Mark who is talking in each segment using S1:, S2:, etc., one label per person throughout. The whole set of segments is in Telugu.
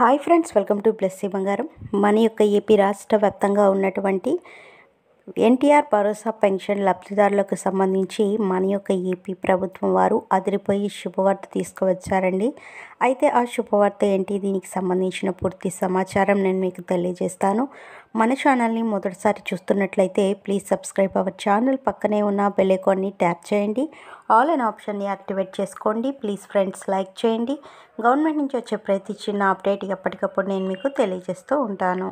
S1: Hi friends, welcome to Blessy బంగారం. మన యొక్క ఏపీ రాష్ట్ర వ్యాప్తంగా ఉన్నటువంటి ఎన్టీఆర్ భరోసా పెన్షన్ లబ్ధిదారులకు సంబంధించి మన యొక్క ఏపీ ప్రభుత్వం వారు అదిరిపోయి శుభవార్త తీసుకువచ్చారండి. అయితే ఆ శుభవార్త ఏంటి, దీనికి సంబంధించిన పూర్తి సమాచారం నేను మీకు తెలియజేస్తాను. మన ఛానల్ని మొదటిసారి చూస్తున్నట్లయితే ప్లీజ్ సబ్స్క్రైబ్ అవర్ ఛానల్. పక్కనే ఉన్న బెల్ ఐకాన్ని ట్యాప్ చేయండి. ఆల్ అన్ ఆప్షన్ని యాక్టివేట్ చేసుకోండి. ప్లీజ్ ఫ్రెండ్స్ లైక్ చేయండి. గవర్నమెంట్ నుంచి వచ్చే ప్రతి చిన్న అప్డేట్ ఎప్పటికప్పుడు నేను మీకు తెలియజేస్తూ ఉంటాను.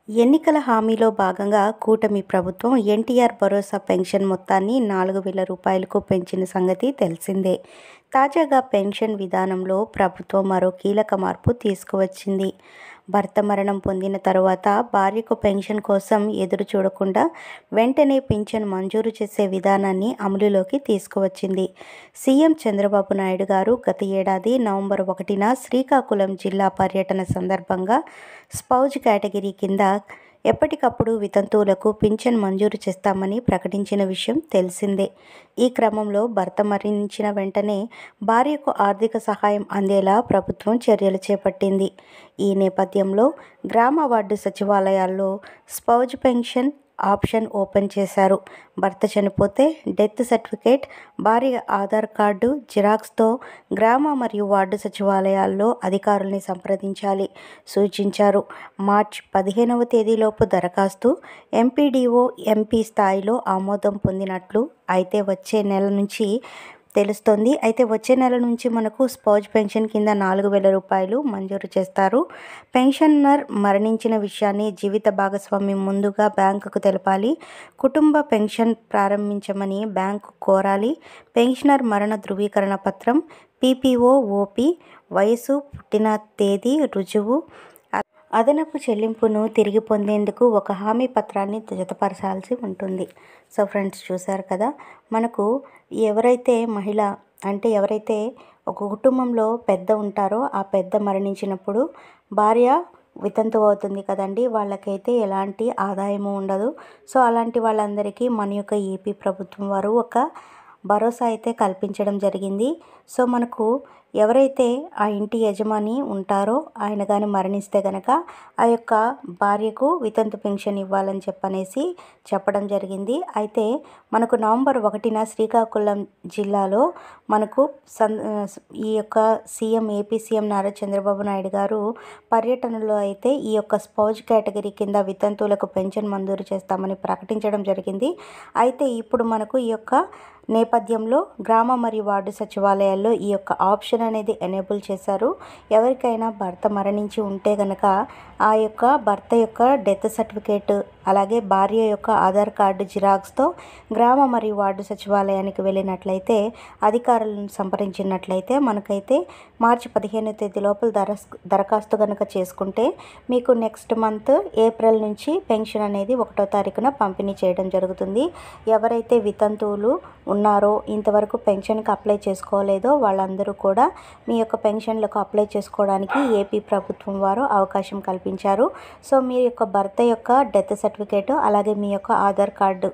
S1: ఎన్నికల హామీలో భాగంగా కూటమి ప్రభుత్వం ఎన్టీఆర్ భరోసా పెన్షన్ మొత్తాన్ని 4,000 రూపాయలకు పెంచిన సంగతి తెలిసిందే. తాజాగా పెన్షన్ విధానంలో ప్రభుత్వం మరో కీలక మార్పు తీసుకువచ్చింది. భర్త మరణం పొందిన తరువాత భార్యకు పెన్షన్ కోసం ఎదురు చూడకుండా వెంటనే పింఛన్ మంజూరు చేసే విధానాన్ని అమలులోకి తీసుకువచ్చింది. సీఎం చంద్రబాబు నాయుడు గారు గత ఏడాది నవంబర్ 1న శ్రీకాకుళం జిల్లా పర్యటన సందర్భంగా స్పౌజ్ కేటగిరీ కింద ఎప్పటికప్పుడు వితంతువులకు పింఛన్ మంజూరు చేస్తామని ప్రకటించిన విషయం తెలిసిందే. ఈ క్రమంలో భర్త మరణించిన వెంటనే భార్యకు ఆర్థిక సహాయం అందేలా ప్రభుత్వం చర్యలు చేపట్టింది. ఈ నేపథ్యంలో గ్రామ వార్డు సచివాలయాల్లో స్పౌజ్ పెన్షన్ ఆప్షన్ ఓపెన్ చేశారు. భర్త చనిపోతే డెత్ సర్టిఫికేట్, భార్య ఆధార్ కార్డు జిరాక్స్తో గ్రామ మరియు వార్డు సచివాలయాల్లో అధికారుల్ని సంప్రదించాలి సూచించారు. మార్చి 15వ తేదీలోపు దరఖాస్తు ఎంపీడీఓ, ఎంపీ స్థాయిలో ఆమోదం పొందినట్లు అయితే వచ్చే నెల నుంచి తెలుస్తోంది. అయితే వచ్చే నెల నుంచి మనకు స్పౌజ్ పెన్షన్ కింద 4,000 రూపాయలు మంజూరు చేస్తారు. పెన్షనర్ మరణించిన విషయాన్ని జీవిత భాగస్వామి ముందుగా బ్యాంకుకు తెలపాలి. కుటుంబ పెన్షన్ ప్రారంభించమని బ్యాంకు కోరాలి. పెన్షనర్ మరణ ధృవీకరణ పత్రం, పీపీఓ, ఓపీ, వయసు, పుట్టిన తేదీ రుజువు, అదనపు చెల్లింపును తిరిగి పొందేందుకు ఒక హామీ పత్రాన్ని జతపరచాల్సి ఉంటుంది. సో ఫ్రెండ్స్, చూశారు కదా, మనకు ఎవరైతే మహిళ అంటే ఎవరైతే ఒక కుటుంబంలో పెద్ద ఉంటారో ఆ పెద్ద మరణించినప్పుడు భార్య వితంతువు అవుతుంది కదండి, వాళ్ళకైతే ఎలాంటి ఆదాయము ఉండదు. సో అలాంటి వాళ్ళందరికీ మన యొక్క ఏపీ ప్రభుత్వం వారు ఒక భరోసా అయితే కల్పించడం జరిగింది. సో మనకు ఎవరైతే ఆ ఇంటి యజమాని ఉంటారో ఆయన కానీ మరణిస్తే కనుక ఆ యొక్క భార్యకు వితంతు పెన్షన్ ఇవ్వాలని చెప్పడం జరిగింది. అయితే మనకు నవంబర్ 1న శ్రీకాకుళం జిల్లాలో మనకు ఈ యొక్క ఏపీ సీఎం నారా చంద్రబాబు నాయుడు గారు పర్యటనలో అయితే ఈ యొక్క స్పౌజ్ కేటగిరీ కింద వితంతువులకు పెన్షన్ మంజూరు చేస్తామని ప్రకటించడం జరిగింది. అయితే ఇప్పుడు మనకు ఈ యొక్క నేపథ్యంలో గ్రామ మరియు వార్డు సచివాలయాల్లో ఈ యొక్క ఆప్షన్ అనేది ఎనేబుల్ చేశారు. ఎవరికైనా భర్త మరణించి ఉంటే కనుక ఆ యొక్క భర్త యొక్క డెత్ సర్టిఫికేట్, అలాగే భార్య యొక్క ఆధార్ కార్డు జిరాక్స్తో గ్రామ మరియు వార్డు సచివాలయానికి వెళ్ళినట్లయితే అధికారులను సంప్రదించినట్లయితే మనకైతే మార్చి 15వ తేదీ లోపల దరఖాస్తు కనుక చేసుకుంటే మీకు నెక్స్ట్ మంత్ ఏప్రిల్ నుంచి పెన్షన్ అనేది 1వ తారీఖున పంపిణీ చేయడం జరుగుతుంది. ఎవరైతే వితంతువులు ఉన్నారో ఇంతవరకు పెన్షన్కి అప్లై చేసుకోలేదో వాళ్ళందరూ కూడా మీ యొక్క పెన్షన్లకు అప్లై చేసుకోవడానికి ఏపీ ప్రభుత్వం వారు అవకాశం కల్పించారు. సో మీ యొక్క భర్త యొక్క డెత్ సర్టిఫికేట్, అలాగే మీ యొక్క ఆధార్ కార్డు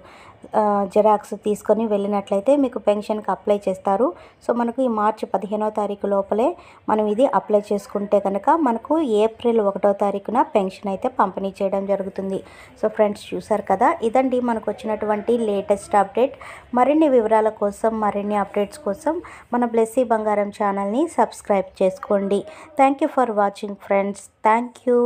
S1: జిరాక్స్ తీసుకొని వెళ్ళినట్లయితే మీకు పెన్షన్కి అప్లై చేస్తారు. సో మనకు ఈ మార్చి 15వ తారీఖు లోపలే మనం ఇది అప్లై చేసుకుంటే కనుక మనకు ఏప్రిల్ 1వ తారీఖున పెన్షన్ అయితే పంపిణీ చేయడం జరుగుతుంది. సో ఫ్రెండ్స్, చూసారు కదా, ఇదండి మనకు వచ్చినటువంటి లేటెస్ట్ అప్డేట్. మరిన్ని వివరాల కోసం, మరిన్ని అప్డేట్స్ కోసం మన బ్లెస్సీ బంగారం ఛానల్ని సబ్స్క్రైబ్ చేసుకోండి. Thank you for watching friends. Thank you.